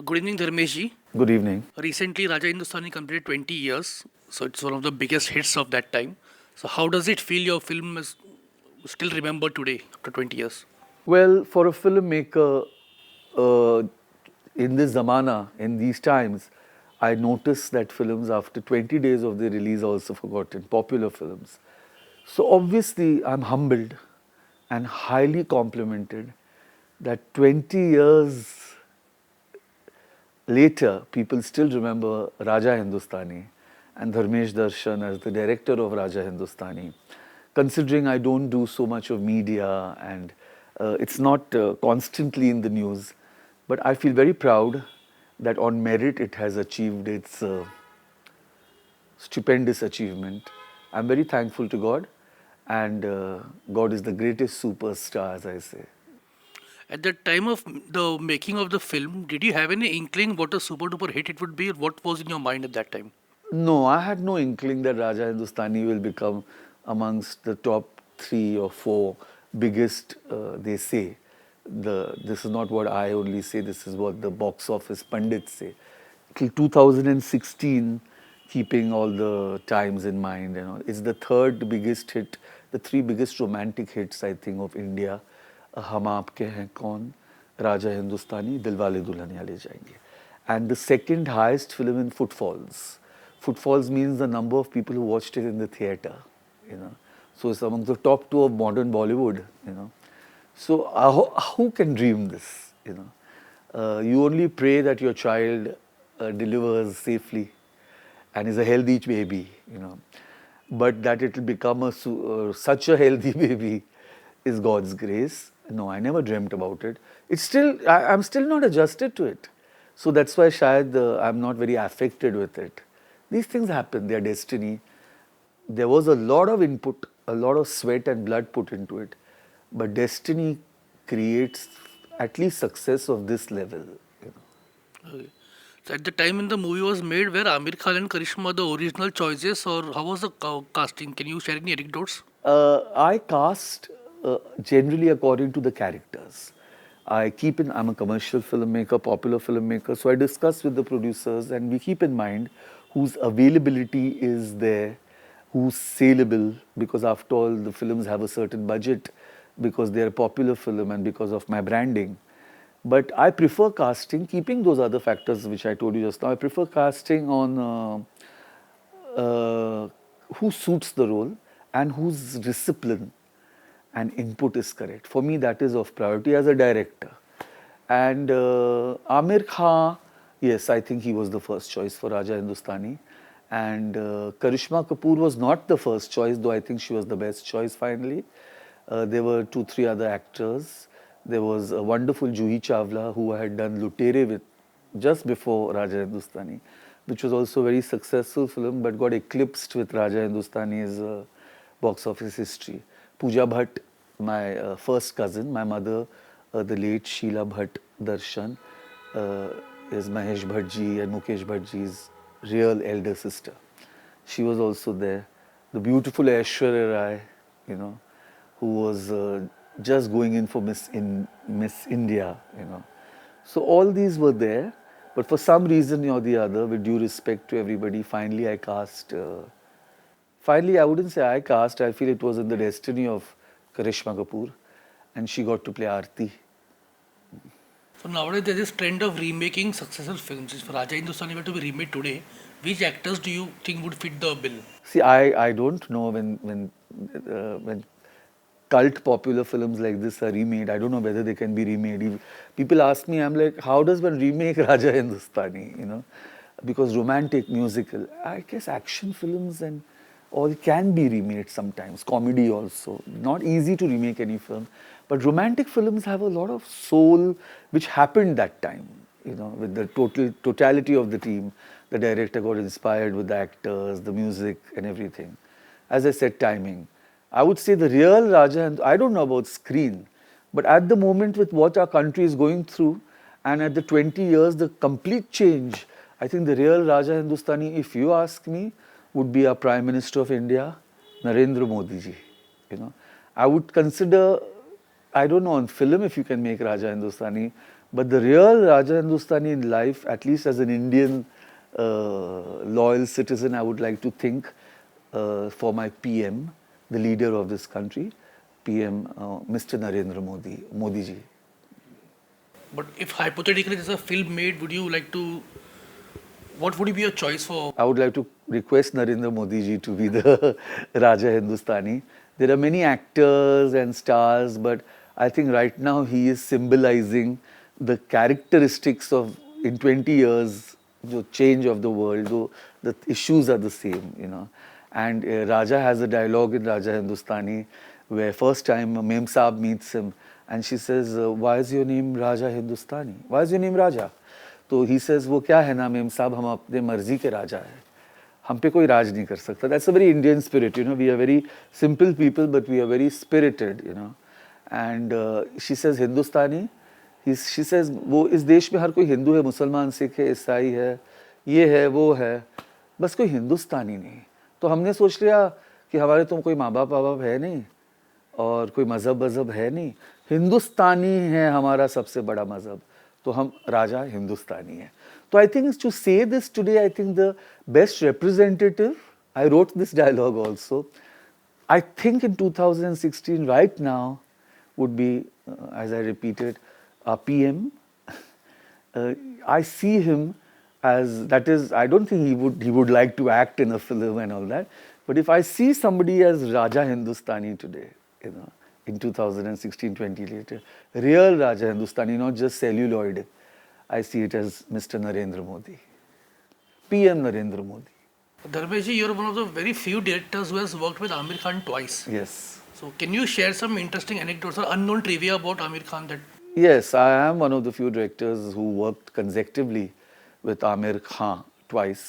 Good evening, Dharmesh ji. Good evening. Recently, Raja Hindustani completed 20 years, so it's one of the biggest hits of that time. So, how does it feel your film is still remembered today after 20 years? Well, for a filmmaker uh, in this zamana, in these times, I noticed that films after 20 days of their release are also forgotten, popular films. So obviously, I'm humbled and highly complimented that 20 years later, people still remember Raja Hindustani and Dharmesh Darshan as the director of Raja Hindustani. Considering I don't do so much of media and it's not constantly in the news, but I feel very proud that on merit it has achieved its stupendous achievement. I'm very thankful to God, and God is the greatest superstar, as I say. At the time of the making of the film, did you have any inkling what a super duper hit it would be? What was in your mind at that time? No, I had no inkling that Raja Hindustani will become amongst the top 3 or 4 biggest, they say. This is not what I only say, this is what the box office pundits say. Till 2016, keeping all the times in mind, it's the third biggest hit, the 3 biggest romantic hits, I think, of India. Hum Aapke Hain Kaun, Raja Hindustani, Dilwale Dulhaniya Le Jayenge. And the second highest film in footfalls. Footfalls means the number of people who watched it in the theatre, you know. So it's among the top 2 of modern Bollywood. So who can dream this, you only pray that your child delivers safely and is a healthy baby. But that it will become such a healthy baby is God's grace. No, I never dreamt about it. I'm still not adjusted to it. So that's why shayad I'm not very affected with it. These things happen, they are destiny. There was a lot of input, a lot of sweat and blood put into it. But destiny creates at least success of this level. Okay. So, at the time when the movie was made, were Amir Khan and Karishma the original choices, or how was the casting? Can you share any anecdotes? I cast generally according to the characters. I'm a commercial filmmaker, popular filmmaker, so I discuss with the producers and we keep in mind whose availability is there, who's saleable, because after all, the films have a certain budget because they're a popular film and because of my branding. But I prefer casting, keeping those other factors which I told you just now, I prefer casting on who suits the role and whose discipline and input is correct. For me, that is of priority as a director. And Amir Khan, yes, I think he was the first choice for Raja Hindustani. And Karishma Kapoor was not the first choice, though I think she was the best choice finally. There were 2, 3 other actors. There was a wonderful Juhi Chawla who had done Lutere with just before Raja Hindustani, which was also a very successful film but got eclipsed with Raja Hindustani's box office history. Pooja Bhatt, my first cousin, my mother, the late Sheila Bhatt Darshan, uh, is Mahesh Bhattji and Mukesh Bhattji's real elder sister. She was also there. The beautiful Aishwarya Rai, you know, who was just going in for Miss India. So all these were there, but for some reason or the other, with due respect to everybody, finally I cast. Finally, I wouldn't say I cast. I feel it was in the destiny of Karishma Kapoor, and she got to play Aarti. So nowadays there's this trend of remaking successful films. If Raja Hindustani were to be remade today, which actors do you think would fit the bill? See, I don't know when cult popular films like this are remade. I don't know whether they can be remade. If people ask me, I'm like, how does one remake Raja Hindustani? Because romantic, musical. I guess action films and all can be remade sometimes. Comedy also. Not easy to remake any film, but romantic films have a lot of soul, which happened that time. With the totality of the team, the director got inspired with the actors, the music, and everything. As I said, timing. I would say the real Raja, and I don't know about screen, but at the moment with what our country is going through, and at the 20 years, the complete change, I think the real Raja Hindustani, if you ask me, would be our Prime Minister of India, Narendra Modi ji. I would consider, I don't know on film if you can make Raja Hindustani, But the real Raja Hindustani in life, at least as an Indian loyal citizen, I would like to think for my PM, the leader of this country, PM Mr. Narendra Modi ji. But if hypothetically there's a film made, would you like to? What would be your choice for? I would like to request Narendra Modi ji to be the Raja Hindustani. There are many actors and stars, but I think right now he is symbolizing the characteristics of in 20 years, the change of the world, though the issues are the same, you know. And Raja has a dialogue in Raja Hindustani where first time Mem Saab meets him and she says, why is your name Raja Hindustani? Why is your name Raja? तो he says वो क्या है ना ma'am साहब हम अपने मर्जी के राजा हैं हम पे कोई राज नहीं कर सकता that's a very Indian spirit you know we are very simple people but we are very spirited you know and she says Hindustani she says वो इस देश में हर कोई हिंदू है मुसलमान सिख है ईसाई है ये है वो है बस कोई हिंदुस्तानी नहीं तो हमने सोच लिया कि हमारे तो कोई माँ बाप है नहीं और कोई मज़हब है नहीं हिंदुस्तानी है हमारा सबसे बड़ा मज़हब तो हम राजा हिंदुस्तानी हैं तो I think to say this today I think the best representative I wrote this dialogue also I think in 2016 right now would be as I repeated our PM I see him as that is I don't think he would like to act in a film and all that but if I see somebody as Raja Hindustani today you know in 2016-20 later real Raja Hindustani not just celluloid I see it as Mr. Narendra Modi PM Narendra Modi Dharmesh ji, you're one of the very few directors who has worked with Amir Khan twice. yes So can you share some interesting anecdotes or unknown trivia about Amir Khan that? Yes, I am one of the few directors who worked consecutively with Amir Khan twice.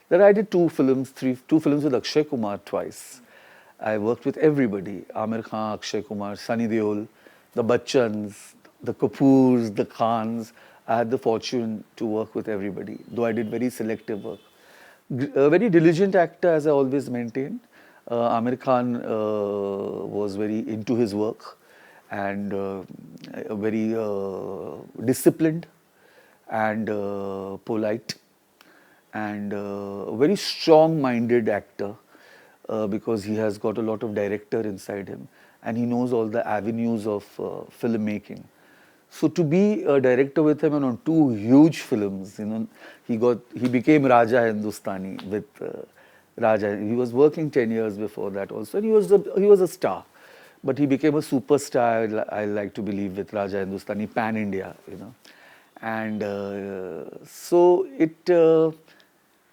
Then I did two films with Akshay Kumar twice. I worked with everybody, Amir Khan, Akshay Kumar, Sunny Deol, the Bachchans, the Kapoors, the Khans. I had the fortune to work with everybody, though I did very selective work. A very diligent actor, as I always maintain. Amir Khan was very into his work and very disciplined and polite and a very strong-minded actor because he has got a lot of director inside him and he knows all the avenues of filmmaking. So to be a director with him and on two huge films, you know, he became Raja Hindustani with Raja. He was working 10 years before that also and he was a star. But he became a superstar, I like to believe, with Raja Hindustani, pan-India, you know. And so it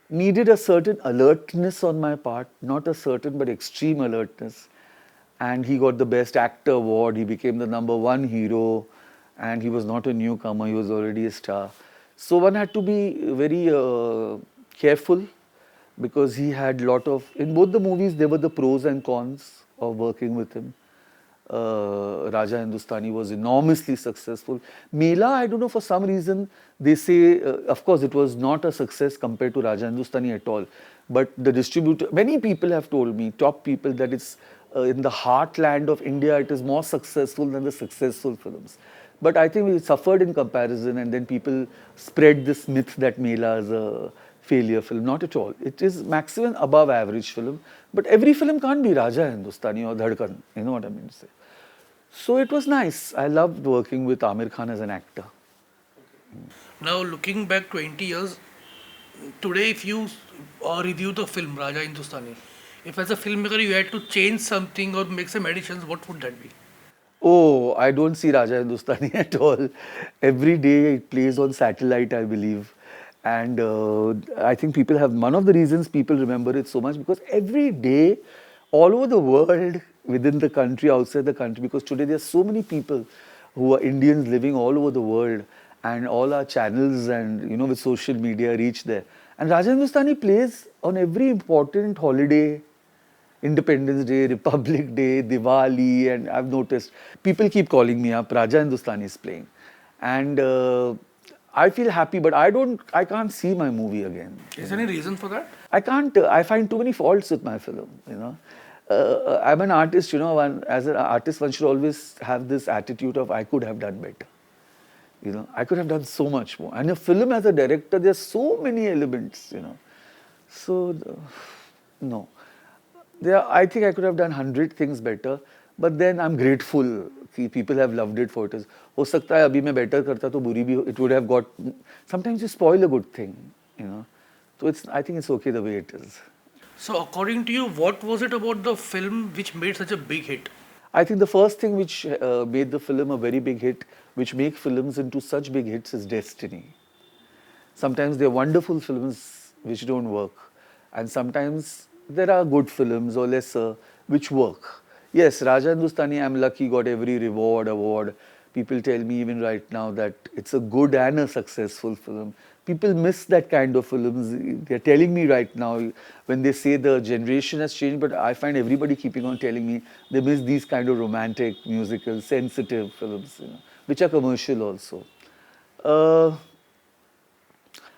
needed a certain alertness on my part, not a certain but extreme alertness. And he got the Best Actor award, he became the #1 hero, and he was not a newcomer, he was already a star. So one had to be very careful because he had lot of, in both the movies there were the pros and cons of working with him. Raja Hindustani was enormously successful. Mela, I don't know, for some reason, they say, of course, it was not a success compared to Raja Hindustani at all. But the distributor, many people have told me, top people, that it's in the heartland of India, it is more successful than the successful films. But I think we suffered in comparison, and then people spread this myth that Mela is a failure film. Not at all. It is maximum above average film. But every film can't be Raja Hindustani or Dhadkan. You know what I mean to say. So it was nice. I loved working with Amir Khan as an actor. Now looking back 20 years, today if you review the film Raja Hindustani, if as a filmmaker you had to change something or make some additions, what would that be? Oh, I don't see Raja Hindustani at all. Every day it plays on satellite, I believe. And I think people have, one of the reasons people remember it so much because every day, all over the world, within the country, outside the country, because today there are so many people who are Indians living all over the world and all our channels and, you know, with social media reach there. And Raja Hindustani plays on every important holiday, Independence Day, Republic Day, Diwali, and I've noticed people keep calling me up, Raja Hindustani is playing. And I feel happy, but I can't see my movie again. Is there any reason for that? I can't, I find too many faults with my film, you know. I'm an artist, you know, as an artist one should always have this attitude of I could have done better. You know, I could have done so much more. And a film as a director, there are so many elements, you know. So, no. I think I could have done 100 things better, but then I'm grateful कि people have loved it for it is. हो सकता है अभी मैं better करता तो बुरी भी, it would have got, sometimes you spoil a good thing, you know. So I think it's okay the way it is. So, according to you, what was it about the film which made such a big hit? I think the first thing which made the film a very big hit, which make films into such big hits is destiny. Sometimes they're wonderful films which don't work, and sometimes there are good films or lesser which work. Yes, Raja Hindustani, I'm lucky, got every award. People tell me even right now that it's a good and a successful film. People miss that kind of films. They're telling me right now when they say the generation has changed, but I find everybody keeping on telling me they miss these kind of romantic, musical, sensitive films, you know, which are commercial also. Uh,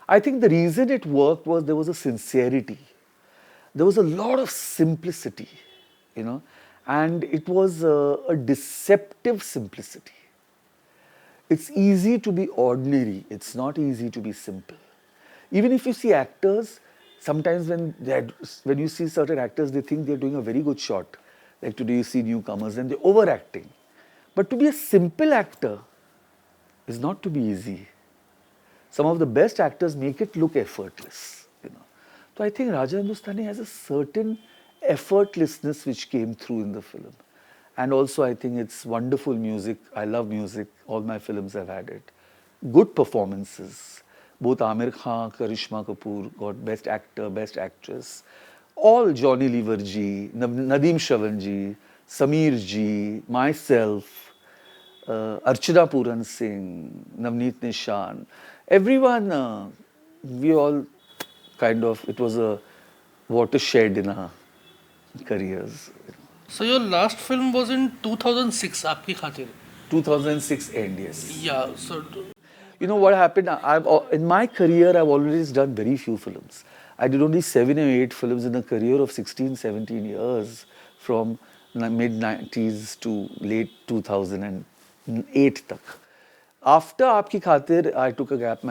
I think the reason it worked was there was a sincerity. There was a lot of simplicity, you know, and it was a deceptive simplicity. It's easy to be ordinary, it's not easy to be simple. Even if you see actors, sometimes when you see certain actors, they think they're doing a very good shot. Like today you see newcomers and they're overacting. But to be a simple actor is not to be easy. Some of the best actors make it look effortless, you know. So I think Raja Hindustani has a certain effortlessness which came through in the film. And also I think it's wonderful music. I love music. All my films have had it. Good performances. Both Amir Khan, Karishma Kapoor got Best Actor, Best Actress. All Johnny Lever ji, Nadeem Shravan ji, Sameer ji, myself, Archana Puran Singh, Navneet Nishan, everyone, we all kind of, it was a watershed in our careers. So, your last film was in 2006, Aapki Khatir. 2006 end, yes. Yeah, so You know what happened? In my career, I've always done very few films. I did only 7 or 8 films in a career of 16, 17 years from mid 90s to late 2008 tak. After Aapki Khatir, I took a gap.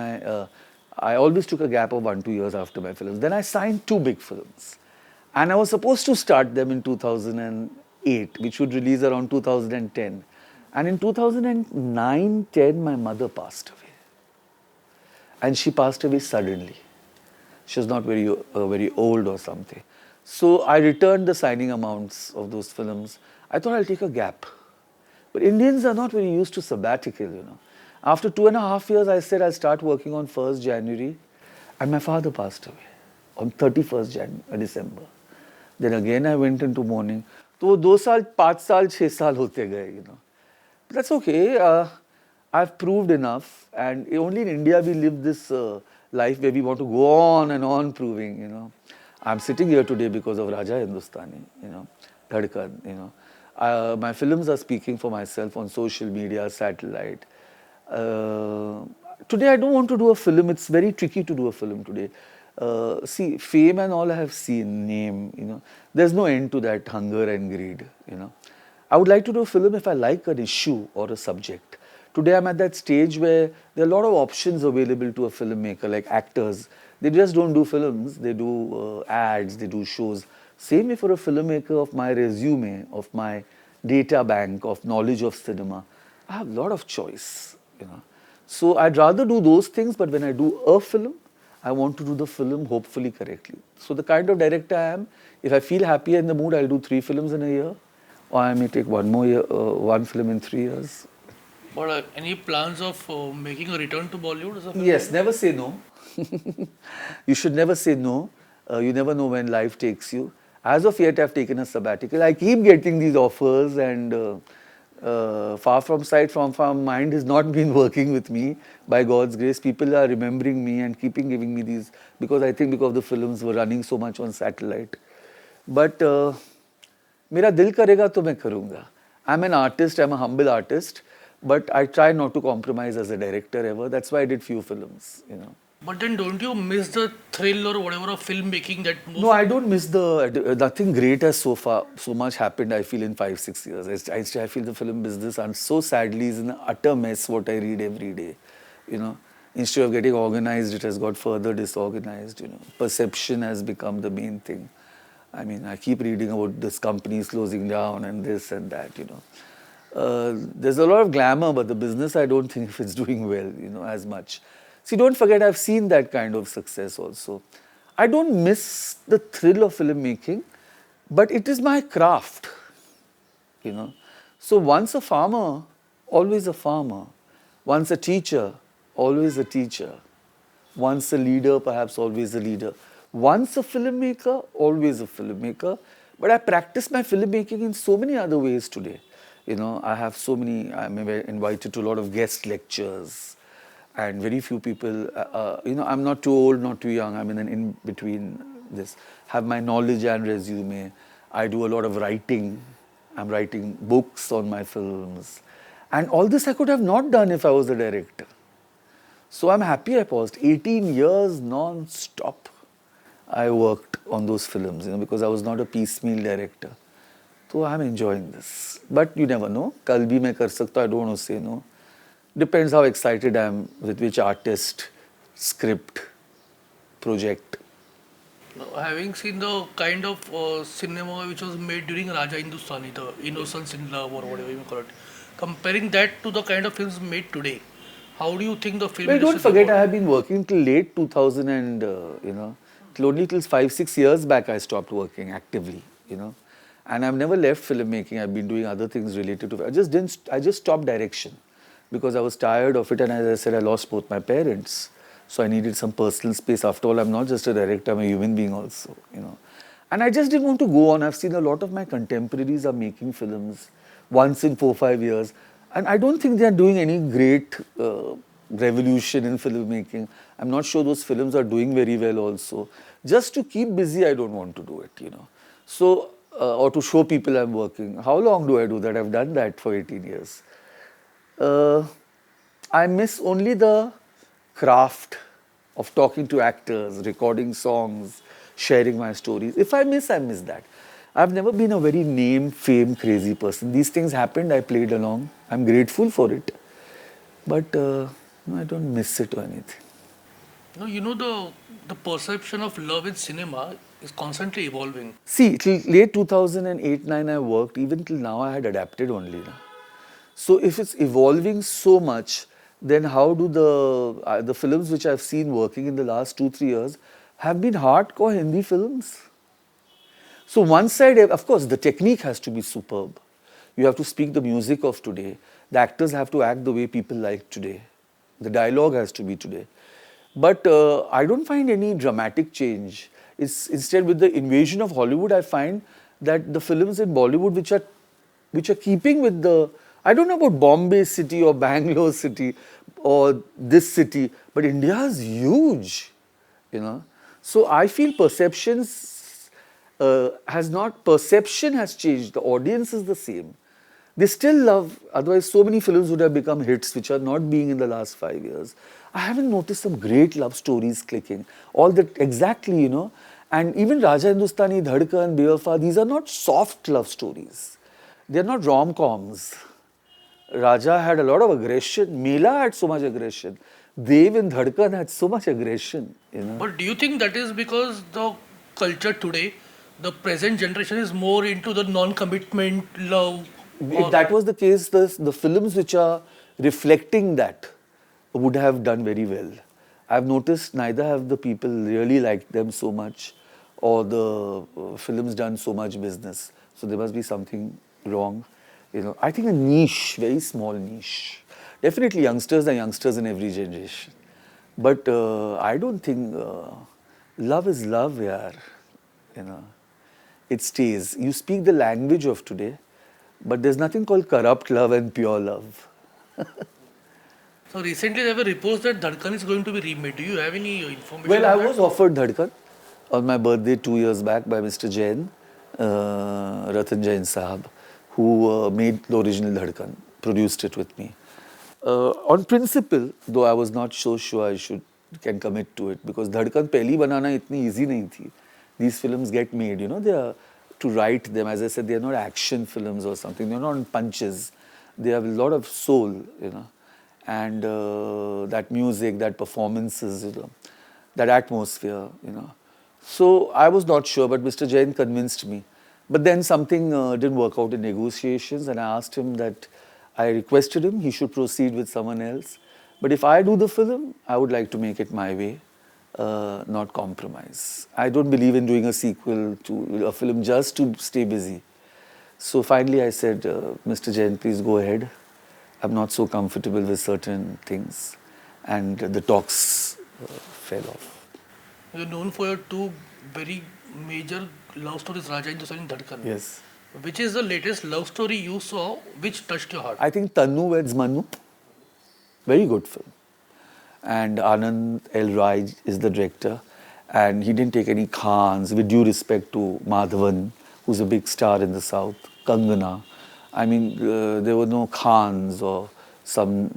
I always took a gap of 1-2 years after my films. Then I signed 2 big films. And I was supposed to start them in 2008, which would release around 2010. And in 2009-10, my mother passed away. And she passed away suddenly. She was not very old or something. So I returned the signing amounts of those films. I thought I'll take a gap. But Indians are not very used to sabbatical, you know. After 2.5 years, I said I'll start working on 1st January. And my father passed away on 31st December. Then again I went into mourning. तो वो 2 साल, 5 साल, 6 साल होते गए, you know. But that's okay. I've proved enough. And only in India we live this life where we want to go on and on proving, you know. I'm sitting here today because of Raja Hindustani, you know, Dhadkan, you know. My films are speaking for myself on social media, satellite. Today I don't want to do a film. It's very tricky to do a film today. See, fame and all I have seen, name, you know. There's no end to that hunger and greed, you know. I would like to do a film if I like an issue or a subject. Today I'm at that stage where there are a lot of options available to a filmmaker, like actors. They just don't do films, they do ads, they do shows. Same way for a filmmaker of my resume, of my data bank, of knowledge of cinema. I have a lot of choice, you know. So I'd rather do those things, but when I do a film, I want to do the film hopefully correctly. So the kind of director I am, if I feel happy in the mood, I'll do 3 films in a year, or I may take one film in 3 years. But any plans of making a return to Bollywood as a film? Yes, never say no. You should never say no. You never know when life takes you. As of yet, I've taken a sabbatical. I keep getting these offers, and far from sight, from mind has not been working with me. By God's grace, people are remembering me and keeping giving me these, because I think because the films were running so much on satellite. But मेरा दिल करेगा तो मैं करूँगा. I'm an artist, I'm a humble artist, but I try not to compromise as a director ever. That's why I did few films, you know. But then don't you miss the thrill or whatever of filmmaking that No, most. I don't miss nothing great has so far, so much happened, I feel, in 5, 6 years. I feel the film business, and so sadly, is an utter mess what I read every day. You know, instead of getting organized, it has got further disorganized. Perception has become the main thing. I mean, I keep reading about this companies closing down and this and that. There's a lot of glamour, but the business, I don't think if it's doing well, as much. See, don't forget, I've seen that kind of success also. I don't miss the thrill of filmmaking, but it is my craft, you know. So once a farmer, always a farmer. Once a teacher, always a teacher. Once a leader, perhaps always a leader. Once a filmmaker, always a filmmaker. But I practice my filmmaking in so many other ways today. I have so many, I'm invited to a lot of guest lectures, and very few people, I'm not too old, not too young, I'm in between this, have my knowledge and resume. I do a lot of writing. I'm writing books on my films. And all this I could have not done if I was a director. So I'm happy I paused. 18 years non-stop I worked on those films, because I was not a piecemeal director. So I'm enjoying this. But you never know. Kal bhi main kar sakta, I don't want to say no. Depends how excited I am with which artist, script, project. Now, having seen the kind of cinema which was made during Raja Hindustani, the Innocence in Love or whatever you call it, comparing that to the kind of films made today, how do you think the film Well, don't industry has forget, I evolved? have been working till late 2000 and, till only till 5, 6 years back I stopped working actively. And I've never left filmmaking. I've been doing other things related to it. I just stopped direction because I was tired of it. And as I said, I lost both my parents. So I needed some personal space. After all, I'm not just a director, I'm a human being also. And I just didn't want to go on. I've seen a lot of my contemporaries are making films once in 4, 5 years. And I don't think they are doing any great revolution in filmmaking. I'm not sure those films are doing very well also. Just to keep busy, I don't want to do it. So, or to show people I'm working. How long do I do that? I've done that for 18 years. Uh, I miss only the craft of talking to actors, recording songs, sharing my stories. If I miss that. I've never been a very name, fame, crazy person. These things happened, I played along. I'm grateful for it. But no, I don't miss it or anything. No, the perception of love in cinema is constantly evolving. See, till late 2008 9, I worked. Even till now, I had adapted only. Na? So if it's evolving so much, then how do the films which I've seen working in the last 2, 3 years have been hardcore Hindi films? So one side, of course, the technique has to be superb. You have to speak the music of today. The actors have to act the way people like today. The dialogue has to be today. But I don't find any dramatic change. It's instead with the invasion of Hollywood, I find that the films in Bollywood which are keeping with the, I don't know about Bombay city or Bangalore city or this city, but India is huge. So I feel perception has changed. The audience is the same. They still love, otherwise so many films would have become hits which are not being in the last 5 years. I haven't noticed some great love stories clicking. All that exactly. And even Raja Hindustani, Dhadkan, Bewafa, these are not soft love stories. They're not rom-coms. Raja had a lot of aggression. Mela had so much aggression. Dev in Dhadkan had so much aggression. But do you think that is because the culture today, the present generation is more into the non-commitment love, If or that was the case, the films which are reflecting that would have done very well. I've noticed neither have the people really liked them so much, or the films done so much business. So there must be something wrong. I think a niche, very small niche. Definitely youngsters are youngsters in every generation. But I don't think love is love, yaar. You know it stays. You speak the language of today, but there's nothing called corrupt love and pure love. so recently there were reports that Dhadkan is going to be remade. Do you have any information Well, I on that? was offered Dhadkan on my birthday 2 years back by Mr. Jain, Ratan Jain Sahab, who made the original Dhadkan, produced it with me. On principle, though I was not so sure I should can commit to it, because Dhadkan pehli banana itni easy nahi thi. These films get made, you know, they are, to write them, as I said, they are not action films or something, they're not on punches. They have a lot of soul, you know, and that music, that performances, you know, that atmosphere, you know. So I was not sure, but Mr. Jain convinced me. But then something didn't work out in negotiations, and I asked him that, I requested him he should proceed with someone else. But if I do the film, I would like to make it my way, not compromise. I don't believe in doing a sequel to a film just to stay busy. So finally I said, Mr. Jain, please go ahead. I'm not so comfortable with certain things. And the talks fell off. You're known for your two very major love stories, Raja Hindustani and Dhadkan. Yes. Which is the latest love story you saw which touched your heart? I think Tannu Weds Manu, very good film. And Anand L. Rai is the director. And he didn't take any Khans, with due respect to Madhavan, who's a big star in the South, Kangana. I mean, there were no Khans or some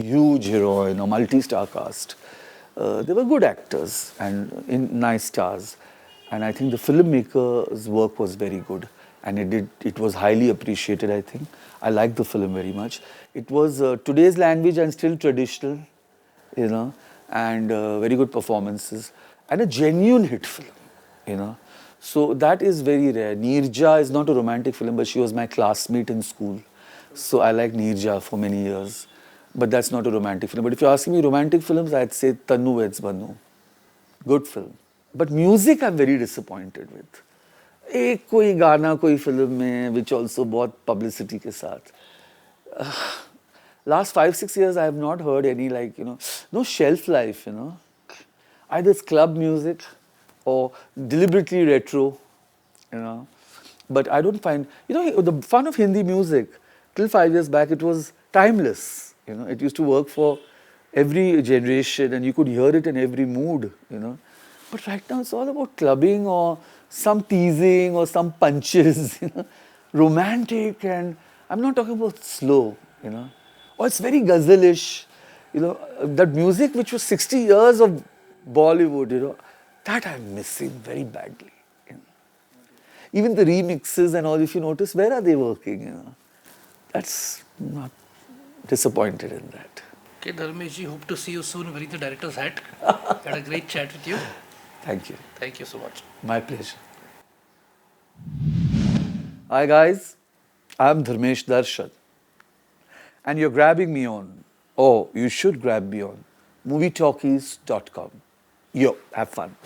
huge heroine or multi-star cast. They were good actors and nice stars. And I think the filmmaker's work was very good. And it was highly appreciated, I think. I liked the film very much. It was today's language and still traditional, you know, and very good performances. And a genuine hit film, you know. So that is very rare. Neerja is not a romantic film, but she was my classmate in school. So I liked Neerja for many years. But that's not a romantic film. But if you're asking me romantic films, I'd say Tannu Weds Banu. Good film. But music I'm very disappointed with. एक कोई गाना कोई film में which also bought publicity के साथ. Last 5-6 years I have not heard any, like, you know, no shelf life, you know. Either it's club music or deliberately retro, you know. But I don't find, you know, the fun of Hindi music, till 5 years back, it was timeless, you know. It used to work for every generation and you could hear it in every mood, you know. But right now it's all about clubbing or some teasing or some punches, you know, romantic, and I'm not talking about slow, you know, or it's very ghazalish, you know, that music which was 60 years of Bollywood, you know, that I'm missing very badly. You know. Even the remixes and all, if you notice, where are they working, you know? That's not disappointed in that. Okay, Dharmesh ji, hope to see you soon wearing the director's hat. Had a great chat with you. Thank you. Thank you so much. My pleasure. Hi guys, I'm Dharmesh Darshan, and you're grabbing me on, or you should grab me on, movietalkies.com. Yo, have fun.